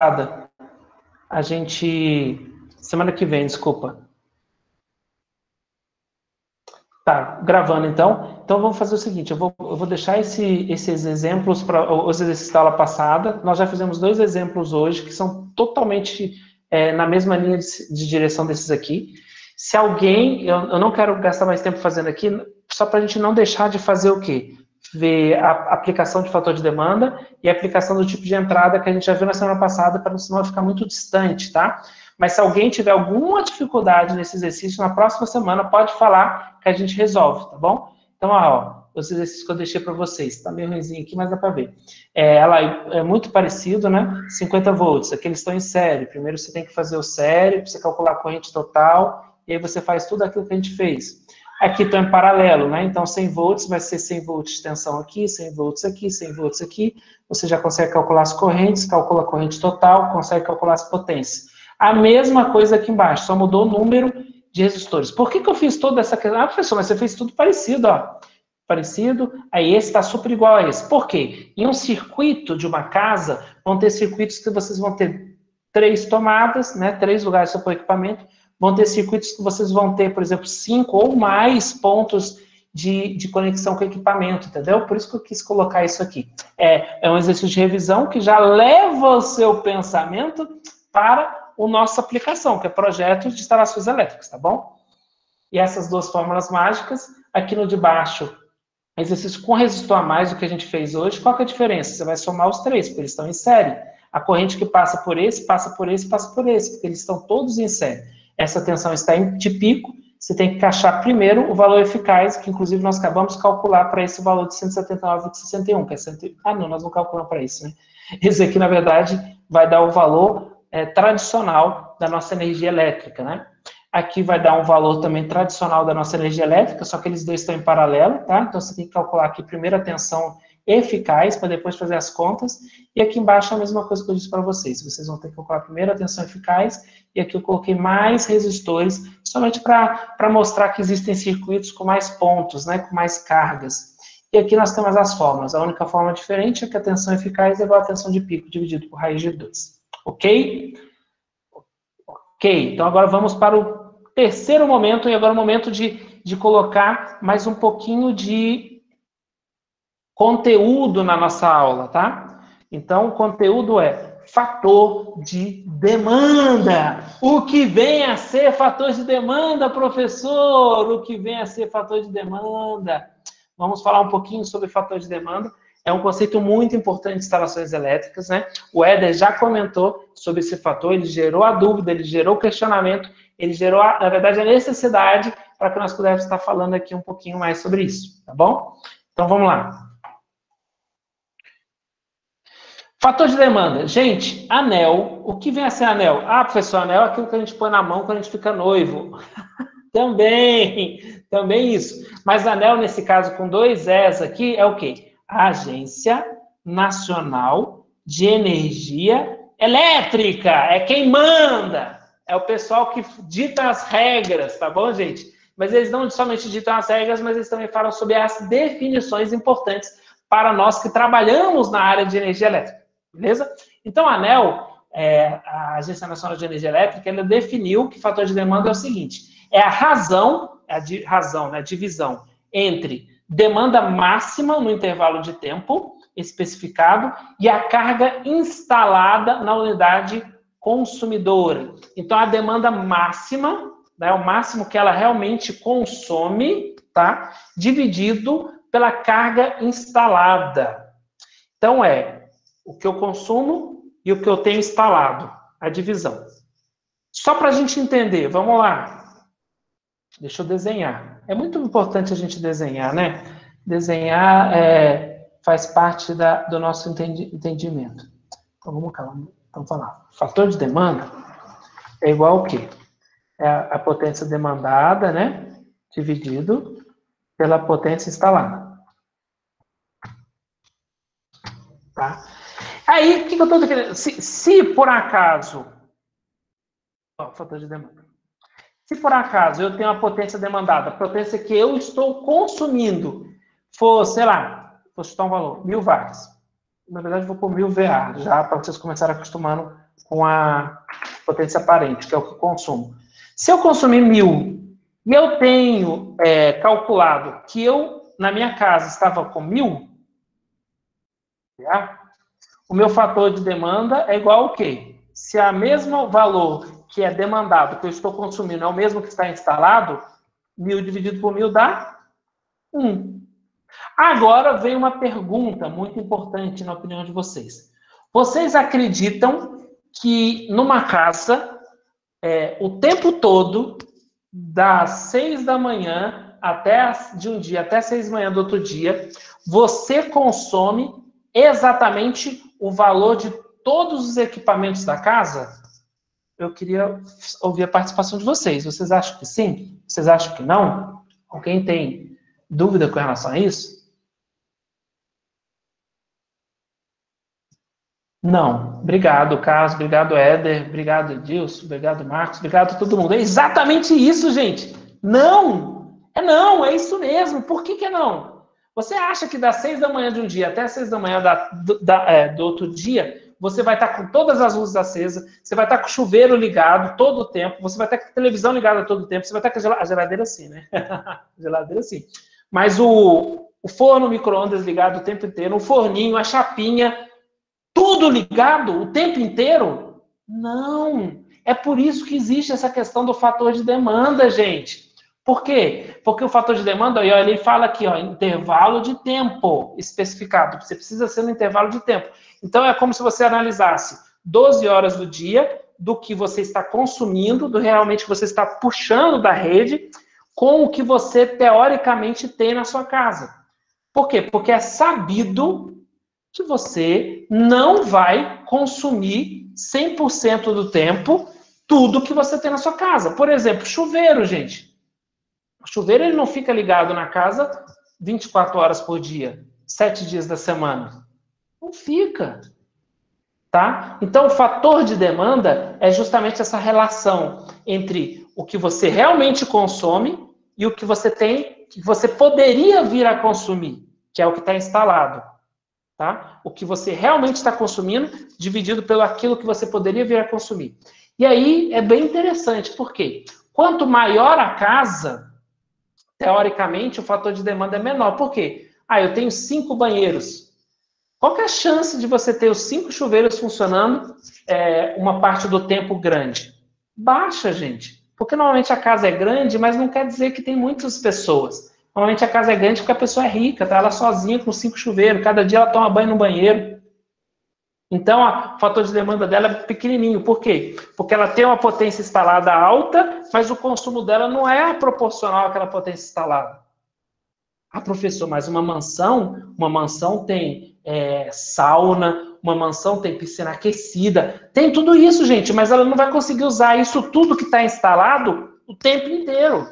a gente... Semana que vem, desculpa. Tá, gravando então. Então vamos fazer o seguinte, eu vou deixar esses exemplos para os exercícios da aula passada. Nós já fizemos 2 exemplos hoje, que são totalmente na mesma linha de direção desses aqui. Se alguém, eu não quero gastar mais tempo fazendo aqui, só para a gente não deixar de fazer o quê? Ver a aplicação de fator de demanda e a aplicação do tipo de entrada que a gente já viu na semana passada, para não ficar muito distante, tá? Mas se alguém tiver alguma dificuldade nesse exercício, na próxima semana pode falar que a gente resolve, tá bom? Então, ó, os exercícios que eu deixei para vocês, tá meio ruimzinho aqui, mas dá para ver. Ela é muito parecido, né? 50 volts, aqui eles estão em série. Primeiro você tem que fazer o série, para você calcular a corrente total, e aí você faz tudo aquilo que a gente fez. Aqui estão em paralelo, né? Então, 100 volts vai ser 100 volts de tensão aqui, 100 volts aqui, 100 volts aqui. Você já consegue calcular as correntes, calcula a corrente total, consegue calcular as potências. A mesma coisa aqui embaixo, só mudou o número de resistores. Por que eu fiz toda essa questão? Ah, professor, mas você fez tudo parecido, ó. Parecido, aí esse está super igual a esse. Por quê? Em um circuito de uma casa, vão ter circuitos que vocês vão ter 3 tomadas, né, 3 lugares para pôr equipamento, vão ter circuitos que vocês vão ter, por exemplo, 5 ou mais pontos de conexão com o equipamento, entendeu? Por isso que eu quis colocar isso aqui. É um exercício de revisão que já leva o seu pensamento para a nossa aplicação, que é projeto de instalações elétricas, tá bom? E essas 2 fórmulas mágicas, aqui no de baixo, exercício com resistor a mais do que a gente fez hoje, qual que é a diferença? Você vai somar os 3, porque eles estão em série. A corrente que passa por esse, passa por esse, passa por esse, porque eles estão todos em série. Essa tensão está de pico, você tem que encaixar primeiro o valor eficaz, que inclusive nós acabamos de calcular para esse valor de 179,61, que é 100... Ah, não, nós não calculamos para isso, né? Esse aqui, na verdade, vai dar o valor tradicional da nossa energia elétrica, né? Aqui vai dar um valor também tradicional da nossa energia elétrica, só que eles 2 estão em paralelo, tá? Então, você tem que calcular aqui primeiro a tensão eficaz, para depois fazer as contas. E aqui embaixo é a mesma coisa que eu disse para vocês. Vocês vão ter que calcular primeiro a tensão eficaz, e aqui eu coloquei mais resistores, somente para mostrar que existem circuitos com mais pontos, né? Com mais cargas. E aqui nós temos as fórmulas. A única forma diferente é que a tensão eficaz é igual a tensão de pico, dividido por raiz de 2. Ok? Ok, então agora vamos para o terceiro momento, e agora é o momento de colocar mais um pouquinho de conteúdo na nossa aula, tá? Então, o conteúdo é fator de demanda. O que vem a ser fator de demanda, professor? O que vem a ser fator de demanda? Vamos falar um pouquinho sobre fator de demanda. É um conceito muito importante de instalações elétricas, né? O Éder já comentou sobre esse fator, ele gerou a dúvida, ele gerou o questionamento, ele gerou, na verdade, a necessidade para que nós pudéssemos estar falando aqui um pouquinho mais sobre isso, tá bom? Então, vamos lá. Fator de demanda. Gente, anel. O que vem a ser anel? Ah, professor, anel é aquilo que a gente põe na mão quando a gente fica noivo. Também isso. Mas anel, nesse caso, com 2 Es aqui, é o quê? Agência Nacional de Energia Elétrica. É quem manda. É o pessoal que dita as regras, tá bom, gente? Mas eles não somente ditam as regras, mas eles também falam sobre as definições importantes para nós que trabalhamos na área de energia elétrica. Beleza? Então, a ANEEL, a Agência Nacional de Energia Elétrica, ela definiu que fator de demanda é o seguinte: é a razão, né, divisão entre demanda máxima no intervalo de tempo especificado e a carga instalada na unidade consumidora. Então, a demanda máxima, né, o máximo que ela realmente consome, tá, dividido pela carga instalada. Então, o que eu consumo e o que eu tenho instalado, a divisão. Só para a gente entender, vamos lá. Deixa eu desenhar. É muito importante a gente desenhar, né? Desenhar faz parte do nosso entendimento. Então, vamos falar. Fator de demanda é igual ao quê? É a potência demandada, né? Dividido pela potência instalada. Tá? Aí, o que eu estou querendo? Se por acaso... fator de demanda. Se por acaso eu tenho a potência demandada, a potência que eu estou consumindo for, sei lá, vou chutar um valor, 1000 watts. Na verdade, vou pôr 1000 VA, já para vocês começarem acostumando com a potência aparente, que é o que eu consumo. Se eu consumir 1.000 e eu tenho calculado que eu, na minha casa, estava com 1.000, tá? O meu fator de demanda é igual ao quê? Se a mesmo valor que é demandado, que eu estou consumindo, é o mesmo que está instalado, 1.000 dividido por 1.000 dá 1. Agora vem uma pergunta muito importante na opinião de vocês. Vocês acreditam que numa casa, o tempo todo, das 6 da manhã de um dia até 6 da manhã do outro dia, você consome exatamente o valor de todos os equipamentos da casa? Eu queria ouvir a participação de vocês. Vocês acham que sim? Vocês acham que não? Alguém tem dúvida com relação a isso? Não. Obrigado, Carlos. Obrigado, Éder. Obrigado, Edilson. Obrigado, Marcos. Obrigado a todo mundo. É exatamente isso, gente. Não. Não. É isso mesmo. Por que é não? Você acha que das 6 da manhã de um dia até as 6 da manhã do outro dia, você vai estar com todas as luzes acesas, você vai estar com o chuveiro ligado todo o tempo, você vai estar com a televisão ligada todo o tempo, você vai estar com a geladeira sim, né? A geladeira sim. Mas o forno micro-ondas ligado o tempo inteiro, o forninho, a chapinha, tudo ligado o tempo inteiro? Não. É por isso que existe essa questão do fator de demanda, gente. Por quê? Porque o fator de demanda, ele fala aqui, intervalo de tempo especificado. Você precisa ser no intervalo de tempo. Então, é como se você analisasse 12 horas do dia do que você está consumindo, do realmente que você está puxando da rede, com o que você, teoricamente, tem na sua casa. Por quê? Porque é sabido que você não vai consumir 100% do tempo tudo que você tem na sua casa. Por exemplo, chuveiro, gente. O chuveiro ele não fica ligado na casa 24 horas por dia, 7 dias da semana. Não fica. Tá? Então, o fator de demanda é justamente essa relação entre o que você realmente consome e o que você tem, que você poderia vir a consumir, que é o que está instalado. Tá? O que você realmente está consumindo, dividido pelo aquilo que você poderia vir a consumir. E aí é bem interessante, porque quanto maior a casa, teoricamente, o fator de demanda é menor. Por quê? Eu tenho 5 banheiros. Qual que é a chance de você ter os 5 chuveiros funcionando uma parte do tempo grande? Baixa, gente. Porque normalmente a casa é grande, mas não quer dizer que tem muitas pessoas. Normalmente a casa é grande porque a pessoa é rica, tá? Ela sozinha com 5 chuveiros. Cada dia ela toma banho no banheiro. Então, o fator de demanda dela é pequenininho. Por quê? Porque ela tem uma potência instalada alta, mas o consumo dela não é proporcional àquela potência instalada. Professor, mas uma mansão tem sauna, uma mansão tem piscina aquecida, tem tudo isso, gente, mas ela não vai conseguir usar isso tudo que está instalado o tempo inteiro.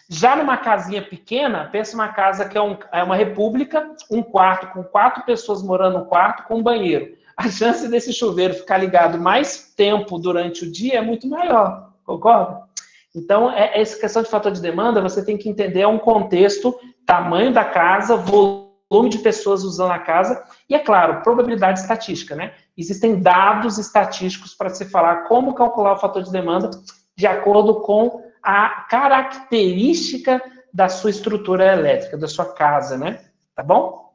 Já numa casinha pequena, pensa uma casa que é uma república, um quarto com 4 pessoas morando no quarto com um banheiro. A chance desse chuveiro ficar ligado mais tempo durante o dia é muito maior, concorda? Então, essa questão de fator de demanda, você tem que entender um contexto, tamanho da casa, volume de pessoas usando a casa, e, é claro, probabilidade estatística, né? Existem dados estatísticos para se falar como calcular o fator de demanda de acordo com a característica da sua estrutura elétrica, da sua casa, né? Tá bom?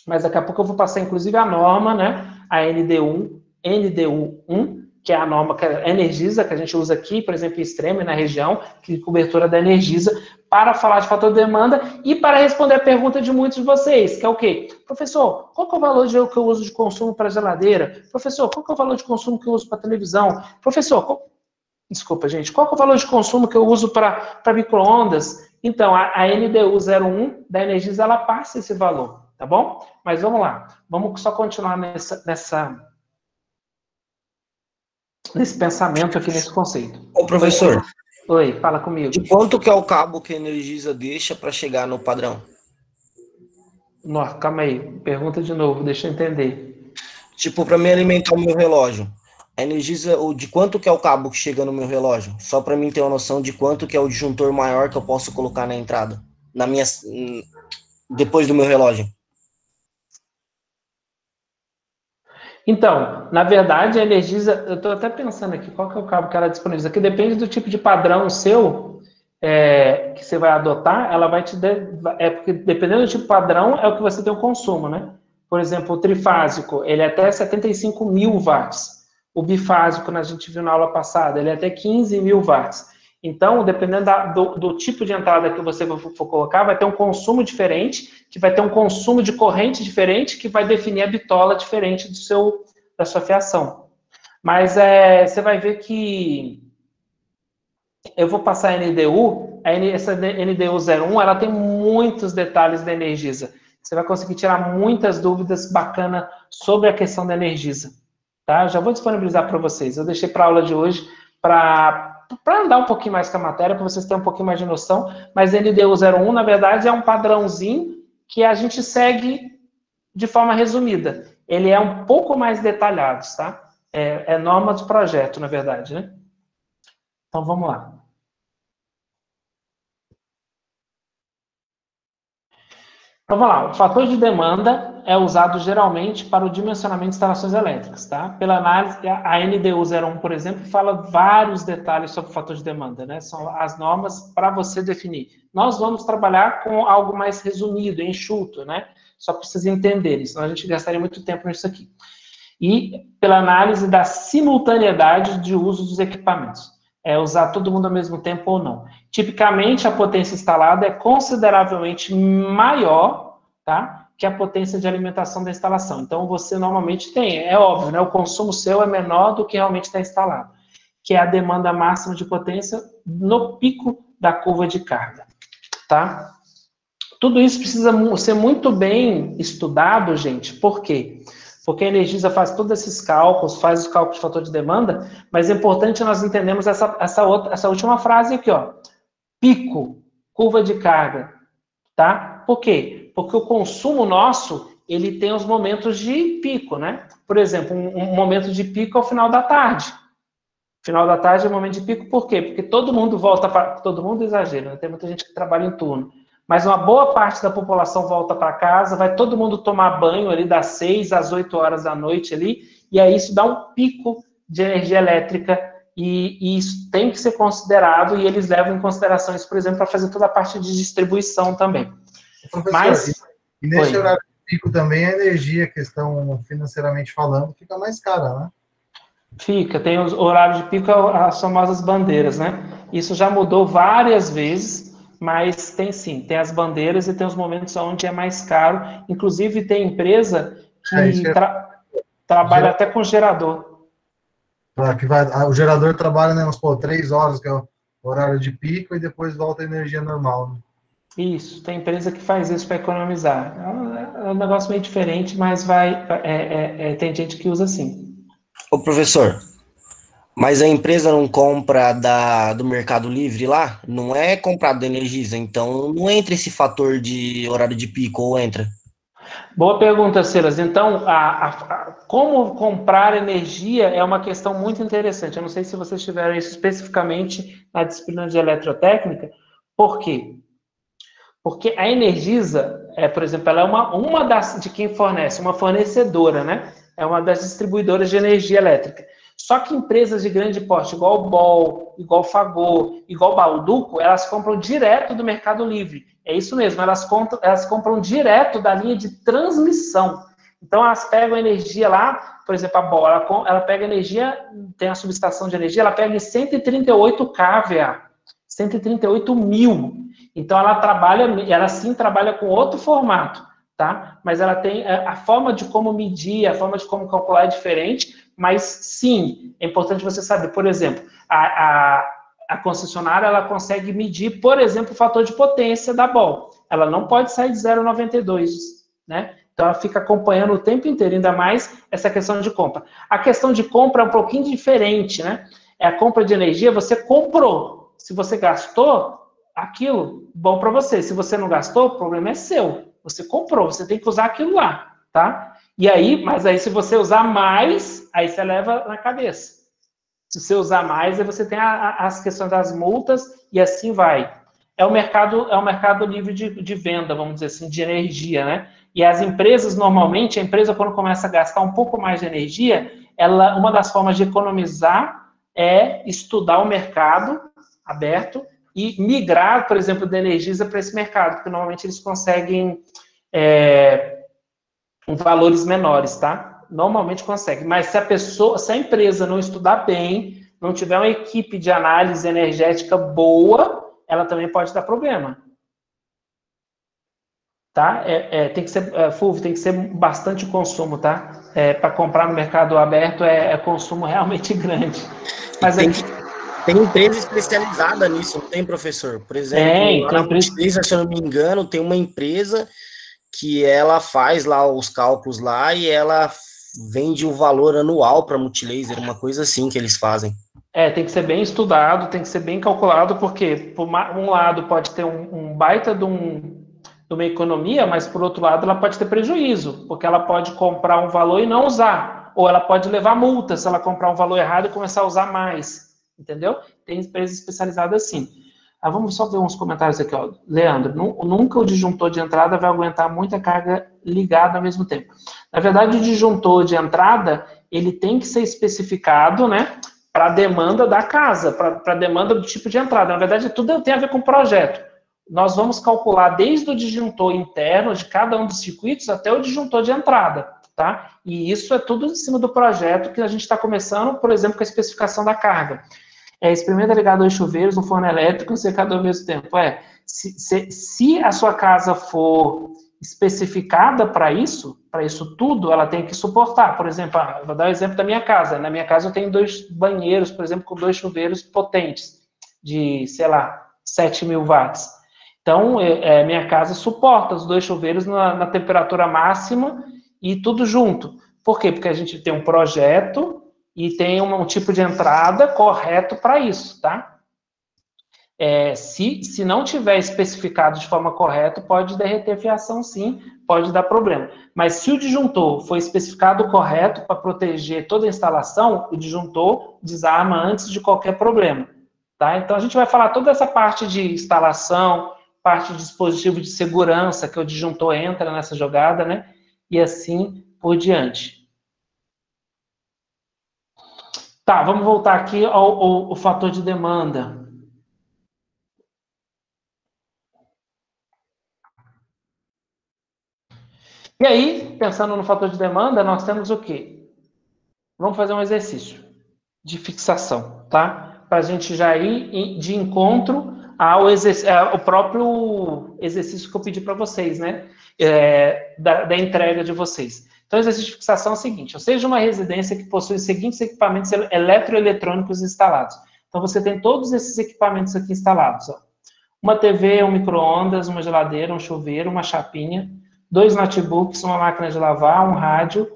Mas daqui a pouco eu vou passar, inclusive, a norma, né? A NDU1, que é a norma que a Energisa, que a gente usa aqui, por exemplo, em Extrema, na região, que cobertura da Energisa, para falar de fator de demanda e para responder a pergunta de muitos de vocês, que é o quê? Professor, qual que é o valor que eu uso de consumo para geladeira? Professor, qual que é o valor de consumo que eu uso para televisão? Professor, desculpa, gente, qual que é o valor de consumo que eu uso para micro-ondas? Então, a NDU01 da Energisa, ela passa esse valor, tá bom? Mas vamos lá, vamos só continuar nesse pensamento aqui, nesse conceito. Ô, professor. Oi, fala comigo. De quanto que é o cabo que a Energisa deixa para chegar no padrão? Não, calma aí, pergunta de novo, deixa eu entender. Tipo, para me alimentar o meu relógio. A Energisa, de quanto que é o cabo que chega no meu relógio? Só para mim ter uma noção de quanto que é o disjuntor maior que eu posso colocar na entrada, depois do meu relógio. Então, na verdade, a Energisa, eu estou até pensando aqui, qual que é o cabo que ela disponibiliza? Que depende do tipo de padrão seu, que você vai adotar, ela vai te porque dependendo do tipo de padrão, é o que você tem o consumo, né? Por exemplo, o trifásico, ele é até 75 mil watts. O bifásico, a gente viu na aula passada, ele é até 15 mil watts. Então, dependendo do tipo de entrada que você for colocar, vai ter um consumo diferente, que vai ter um consumo de corrente diferente, que vai definir a bitola diferente da sua fiação. Mas você vai ver que eu vou passar a NDU, essa NDU 01, ela tem muitos detalhes da Energisa. Você vai conseguir tirar muitas dúvidas bacanas sobre a questão da Energisa. Tá? Eu já vou disponibilizar para vocês. Eu deixei para a aula de hoje para andar um pouquinho mais com a matéria, para vocês terem um pouquinho mais de noção, mas NDU 01, na verdade, é um padrãozinho que a gente segue de forma resumida. Ele é um pouco mais detalhado, tá? É norma de projeto, na verdade, né? Então, vamos lá. Então, vamos lá. O fator de demanda é usado geralmente para o dimensionamento de instalações elétricas, tá? Pela análise, a NDU 01, por exemplo, fala vários detalhes sobre o fator de demanda, né? São as normas para você definir. Nós vamos trabalhar com algo mais resumido, enxuto, né? Só para vocês entenderem, senão a gente gastaria muito tempo nisso aqui. E pela análise da simultaneidade de uso dos equipamentos. Usar todo mundo ao mesmo tempo ou não. Tipicamente, a potência instalada é consideravelmente maior, tá, que a potência de alimentação da instalação. Então, você normalmente tem, é óbvio, né, o consumo seu é menor do que realmente está instalado, que é a demanda máxima de potência no pico da curva de carga, tá? Tudo isso precisa ser muito bem estudado, gente, por quê? Porque a Energisa faz todos esses cálculos, faz os cálculos de fator de demanda, mas é importante nós entendermos essa última frase aqui, ó. Pico, curva de carga, tá? Por quê? Porque o consumo nosso, ele tem os momentos de pico, né? Por exemplo, um momento de pico é o final da tarde. Final da tarde é um momento de pico, por quê? Porque todo mundo volta para... Todo mundo exagera, né? Tem muita gente que trabalha em turno. Mas uma boa parte da população volta para casa, vai todo mundo tomar banho ali das 6 às 8 horas da noite ali, e aí isso dá um pico de energia elétrica, e isso tem que ser considerado, e eles levam em consideração isso, por exemplo, para fazer toda a parte de distribuição também. Professor, mas, e nesse horário de pico também, a energia, questão financeiramente falando, fica mais cara, né? Fica, tem os horários de pico, as famosas bandeiras, né? Isso já mudou várias vezes, mas tem sim, tem as bandeiras e tem os momentos onde é mais caro. Inclusive, tem empresa que trabalha até com gerador. O gerador trabalha, né, uns 3 horas, que é o horário de pico, e depois volta a energia normal, né? Isso, tem empresa que faz isso para economizar. É um negócio meio diferente, mas tem gente que usa assim. Ô, professor, mas a empresa não compra do Mercado Livre lá? Não é comprado da Energisa, então não entra esse fator de horário de pico, ou entra? Boa pergunta, Silas. Então, como comprar energia é uma questão muito interessante. Eu não sei se vocês tiveram isso especificamente na disciplina de eletrotécnica. Por quê? Porque a Energisa, por exemplo, ela é uma de quem fornece, uma fornecedora, né? É uma das distribuidoras de energia elétrica. Só que empresas de grande porte, igual o BOL, igual o Fagor, igual o Bauducco, elas compram direto do Mercado Livre. É isso mesmo, elas compram direto da linha de transmissão. Então, elas pegam energia lá, por exemplo, a BOL, ela pega energia, tem a subestação de energia, ela pega em 138 kVA, 138 mil. Então, ela sim trabalha com outro formato, tá? Mas ela tem a forma de como medir, a forma de como calcular é diferente, mas sim, é importante você saber, por exemplo, a concessionária, ela consegue medir, por exemplo, o fator de potência da BOL. Ela não pode sair de 0,92, né? Então, ela fica acompanhando o tempo inteiro, ainda mais essa questão de compra. A questão de compra é um pouquinho diferente, né? É a compra de energia, você comprou. Se você gastou, aquilo, bom para você. Se você não gastou, o problema é seu. Você comprou, você tem que usar aquilo lá, tá? E aí, mas aí se você usar mais, aí você leva na cabeça. Se você usar mais, aí você tem as questões das multas e assim vai. É o mercado livre de venda, vamos dizer assim, de energia, né? E as empresas, normalmente, a empresa, quando começa a gastar um pouco mais de energia, uma das formas de economizar é estudar o mercado aberto e migrar, por exemplo, da Energisa para esse mercado, porque normalmente eles conseguem valores menores, tá? Normalmente consegue. Mas se a empresa não estudar bem, não tiver uma equipe de análise energética boa, ela também pode dar problema. Tá? Tem que ser, Fulvio, tem que ser bastante consumo, tá? Para comprar no mercado aberto é consumo realmente grande. Mas tem empresa especializada nisso, não tem, professor? Por exemplo, lá na Multilaser, se eu não me engano, tem uma empresa que ela faz lá os cálculos lá e ela vende o valor anual para Multilaser, uma coisa assim que eles fazem. Tem que ser bem estudado, tem que ser bem calculado, porque por um lado pode ter um baita de uma economia, mas por outro lado ela pode ter prejuízo, porque ela pode comprar um valor e não usar, ou ela pode levar multa se ela comprar um valor errado e começar a usar mais, entendeu? Tem empresas especializadas assim. Vamos só ver uns comentários aqui, ó. Leandro, nunca o disjuntor de entrada vai aguentar muita carga ligada ao mesmo tempo. Na verdade, o disjuntor de entrada, ele tem que ser especificado, né, para a demanda da casa, para a demanda do tipo de entrada. Na verdade, tudo tem a ver com o projeto. Nós vamos calcular desde o disjuntor interno de cada um dos circuitos até o disjuntor de entrada, tá? E isso é tudo em cima do projeto que a gente está começando, por exemplo, com a especificação da carga. Experimenta ligar 2 chuveiros, um forno elétrico e um secador ao mesmo tempo. Se a sua casa for especificada para isso tudo, ela tem que suportar. Por exemplo, vou dar o exemplo da minha casa. Na minha casa eu tenho 2 banheiros, por exemplo, com 2 chuveiros potentes, de, sei lá, 7.000 watts. Então, minha casa suporta os 2 chuveiros na temperatura máxima e tudo junto. Por quê? Porque a gente tem um projeto e tem um tipo de entrada correto para isso, tá? Se não tiver especificado de forma correta, pode derreter fiação sim, pode dar problema. Mas se o disjuntor for especificado correto para proteger toda a instalação, o disjuntor desarma antes de qualquer problema, tá? Então a gente vai falar toda essa parte de instalação, parte de dispositivo de segurança, que o disjuntor entra nessa jogada, né? E assim por diante. Tá, vamos voltar aqui ao fator de demanda. E aí, pensando no fator de demanda, nós temos o quê? Vamos fazer um exercício de fixação, tá? Para a gente já ir de encontro ao próprio exercício que eu pedi para vocês, né? Da entrega de vocês. Então, o exercício de fixação é o seguinte: eu seja uma residência que possui os seguintes equipamentos eletroeletrônicos instalados. Então, você tem todos esses equipamentos aqui instalados. Ó. Uma TV, um micro-ondas, uma geladeira, um chuveiro, uma chapinha, 2 notebooks, uma máquina de lavar, um rádio,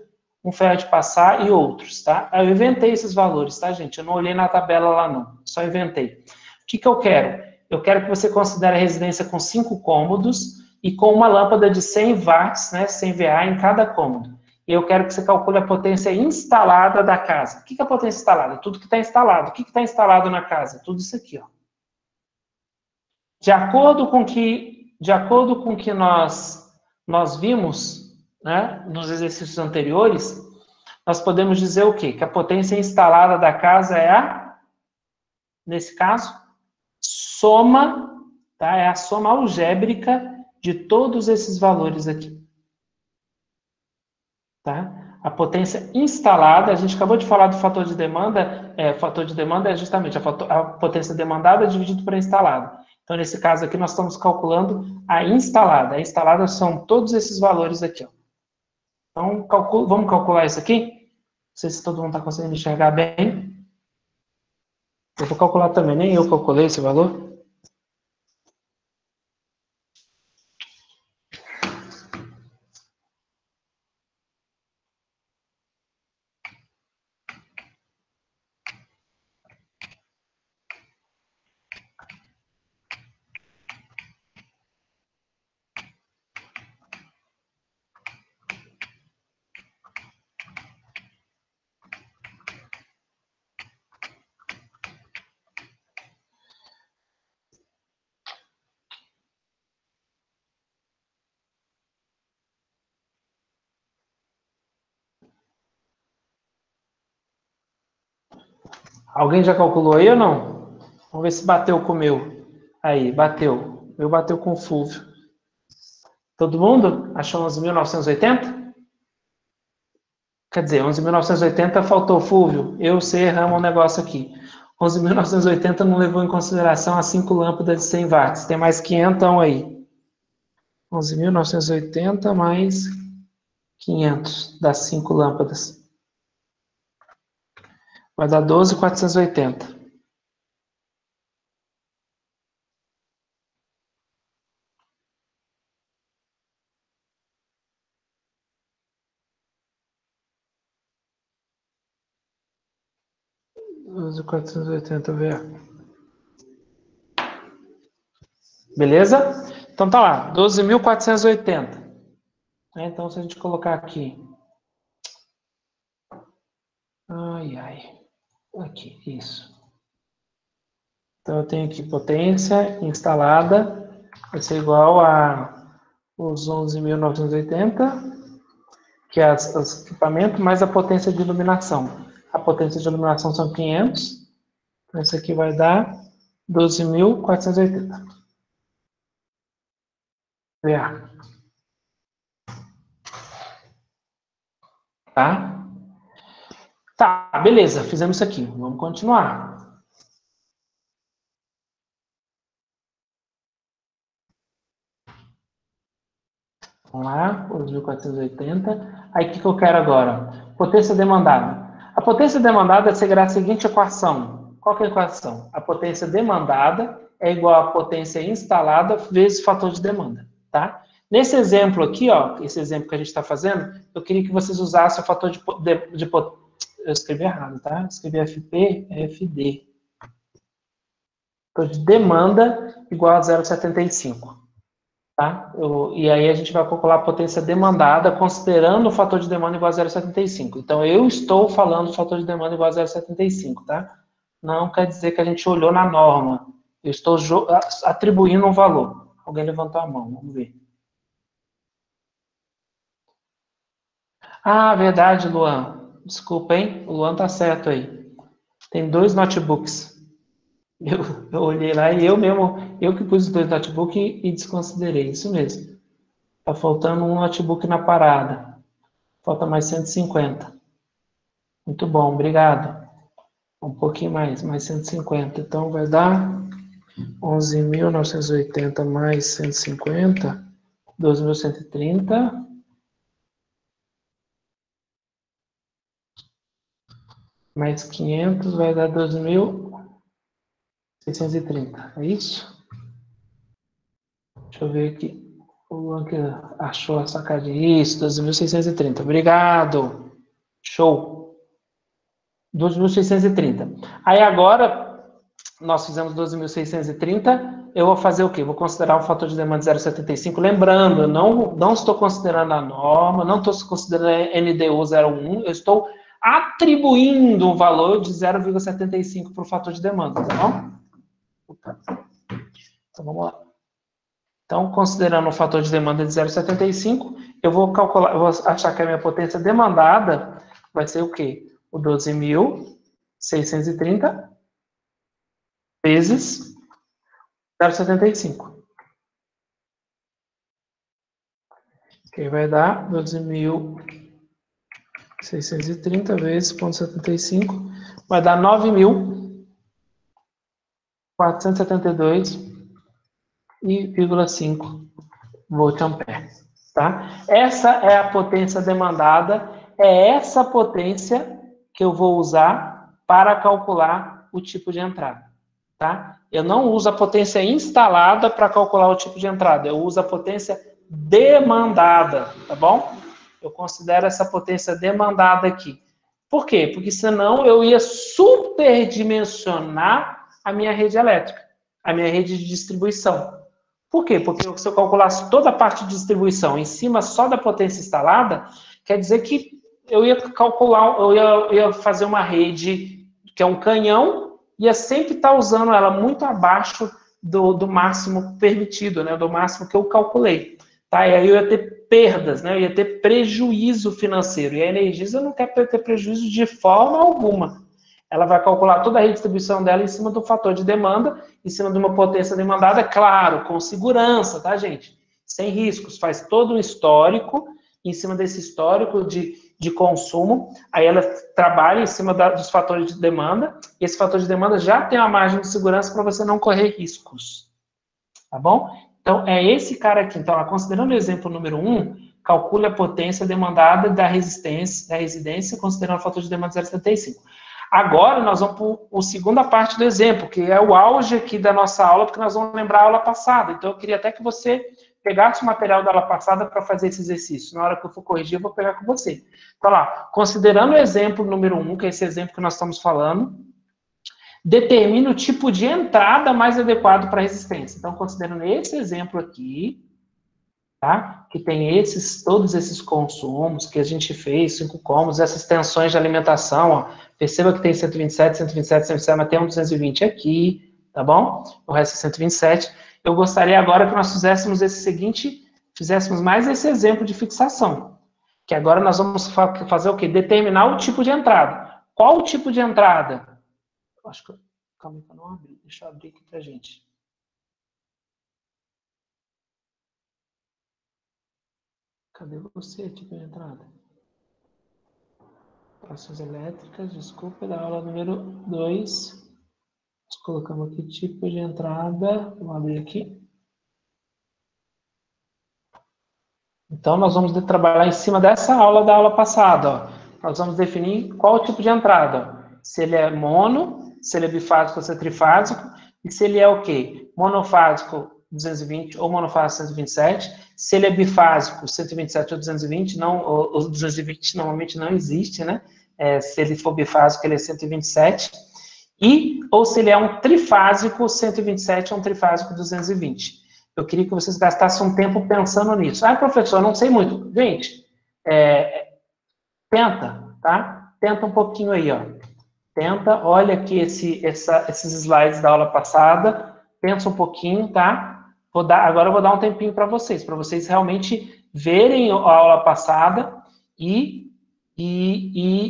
um ferro de passar e outros, tá? Eu inventei esses valores, tá, gente? Eu não olhei na tabela lá, não. Só inventei. O que eu quero? Eu quero que você considere a residência com 5 cômodos e com uma lâmpada de 100 watts, né, 100 VA em cada cômodo. E eu quero que você calcule a potência instalada da casa. O que é a potência instalada? Tudo que está instalado. O que está instalado na casa? Tudo isso aqui, ó. De acordo com que nós vimos, né, nos exercícios anteriores, nós podemos dizer o quê? Que a potência instalada da casa é nesse caso, soma, tá? É a soma algébrica de todos esses valores aqui. Tá? A potência instalada, a gente acabou de falar do fator de demanda, o fator de demanda é justamente a potência demandada dividido por instalada. Então, nesse caso aqui, nós estamos calculando a instalada. A instalada são todos esses valores aqui. Ó. Então, vamos calcular isso aqui? Não sei se todo mundo está conseguindo enxergar bem. Eu vou calcular também, nem eu calculei esse valor. Alguém já calculou aí ou não? Vamos ver se bateu com o meu. Aí, bateu. O meu bateu com o Fúvio. Todo mundo? Achou 11.980? Quer dizer, 11.980 faltou Fúvio. Eu sei, erramos um negócio aqui. 11.980 não levou em consideração as 5 lâmpadas de 100 watts. Tem mais 500 aí. 11.980 mais 500 das 5 lâmpadas. Vai dar 12.480. VA. Beleza? Então tá lá, 12.480. Então se a gente colocar aqui. Ai, ai. Aqui, isso. Então eu tenho aqui potência instalada. Vai ser igual a os 11.980, que é os equipamentos, mais a potência de iluminação. A potência de iluminação são 500. Então isso aqui vai dar 12.480. VA. Tá? Tá, beleza. Fizemos isso aqui. Vamos continuar. Vamos lá, 2.480. Aí, o que eu quero agora? Potência demandada. A potência demandada será a seguinte equação. Qual que é a equação? A potência demandada é igual à potência instalada vezes o fator de demanda, tá? Nesse exemplo aqui, ó, esse exemplo que a gente está fazendo, eu queria que vocês usassem o fator de eu escrevi errado, tá? Eu escrevi FP, FD. Fator de demanda igual a 0,75. Tá? E aí a gente vai calcular a potência demandada considerando o fator de demanda igual a 0,75. Então, eu estou falando do fator de demanda igual a 0,75, tá? Não quer dizer que a gente olhou na norma. Eu estou atribuindo um valor. Alguém levantou a mão, vamos ver. Ah, verdade, Luan. Desculpa, hein? O Luan tá certo aí. Tem 2 notebooks. Eu olhei lá e eu que pus os 2 notebooks e desconsiderei. Isso mesmo. Tá faltando um notebook na parada. Falta mais 150. Muito bom, obrigado. Um pouquinho mais 150. Então vai dar 11.980 mais 150, 12.130. Mais 500 vai dar 12.630. É isso? Deixa eu ver aqui. O Luan que achou a sacadinha. Isso, 12.630. Obrigado. Show. 12.630. Aí agora, nós fizemos 12.630. Eu vou fazer o quê? Vou considerar o fator de demanda 0,75. Lembrando, eu não estou considerando a norma, não estou considerando NDU 01. Eu estou atribuindo um valor de 0,75 para o fator de demanda, tá bom? Então, vamos lá. Então, considerando o fator de demanda de 0,75, eu vou calcular, eu vou achar que a minha potência demandada vai ser o quê? O 12.630 vezes 0,75. Que vai dar 12.630 vezes 0,75, vai dar 9.472,5 volt-ampere, tá? Essa é a potência demandada, é essa potência que eu vou usar para calcular o tipo de entrada, tá? Eu não uso a potência instalada para calcular o tipo de entrada, eu uso a potência demandada, tá bom? Eu considero essa potência demandada aqui. Por quê? Porque senão eu ia superdimensionar a minha rede elétrica, a minha rede de distribuição. Por quê? Porque se eu calculasse toda a parte de distribuição em cima só da potência instalada, quer dizer que eu ia calcular, eu ia fazer uma rede que é um canhão, ia sempre estar usando ela muito abaixo do máximo permitido, né? Do máximo que eu calculei. Tá? E aí eu ia ter perdas, né? Eu ia ter prejuízo financeiro. E a Energisa não quer ter prejuízo de forma alguma. ela vai calcular toda a redistribuição dela em cima do fator de demanda, em cima de uma potência demandada, claro, com segurança, tá, gente? Sem riscos, faz todo um histórico, em cima desse histórico de consumo, aí ela trabalha em cima dos fatores de demanda, e esse fator de demanda já tem uma margem de segurança para você não correr riscos, tá bom? Então, é esse cara aqui. Então, considerando o exemplo número 1, calcule a potência demandada da residência, considerando o fator de demanda 0,75. Agora, nós vamos para a segunda parte do exemplo, que é o auge aqui da nossa aula, porque nós vamos lembrar a aula passada. Então, eu queria até que você pegasse o material da aula passada para fazer esse exercício. Na hora que eu for corrigir, eu vou pegar com você. Então, lá, considerando o exemplo número 1, que é esse exemplo que nós estamos falando, determine o tipo de entrada mais adequado para a resistência. Então, considerando esse exemplo aqui, tá? Que tem todos esses consumos que a gente fez, 5 cômodos, essas tensões de alimentação, ó, perceba que tem 127, 127, 127, mas tem um 220 aqui, tá bom? O resto é 127. Eu gostaria agora que nós fizéssemos fizéssemos mais esse exemplo de fixação, que agora nós vamos fazer o quê? Determinar o tipo de entrada. Qual o tipo de entrada? Eu acho que... Calma aí, que eu não abri. Deixa eu abrir aqui pra gente. Cadê você, tipo de entrada? Operações elétricas, desculpa, da aula número 2. Nós colocamos aqui tipo de entrada. Vamos abrir aqui. Então, nós vamos trabalhar em cima dessa aula da aula passada. Ó. Nós vamos definir qual o tipo de entrada. Ó. Se ele é mono, se ele é bifásico ou se é trifásico, e se ele é o quê? Monofásico 220 ou monofásico 127. Se ele é bifásico, 127 ou 220, não, o 220 normalmente não existe, né? Se ele for bifásico, ele é 127. Ou se ele é um trifásico, 127 ou um trifásico 220. Eu queria que vocês gastassem um tempo pensando nisso. Ah, professor, eu não sei muito. Gente, tenta, tá? Tenta um pouquinho aí, ó. Tenta, olha aqui esses slides da aula passada, pensa um pouquinho, tá? Agora eu vou dar um tempinho para vocês realmente verem a aula passada e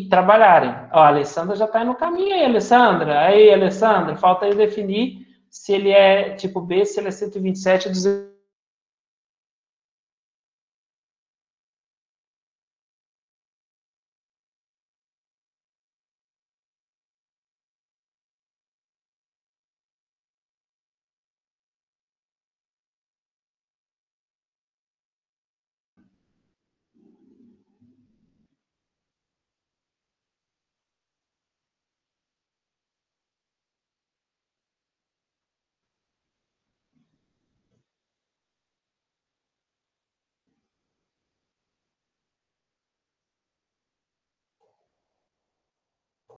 trabalharem. Ó, a Alessandra já está no caminho aí, Alessandra. Aí, Alessandra, falta aí definir se ele é tipo B, se ele é 127 ou 200.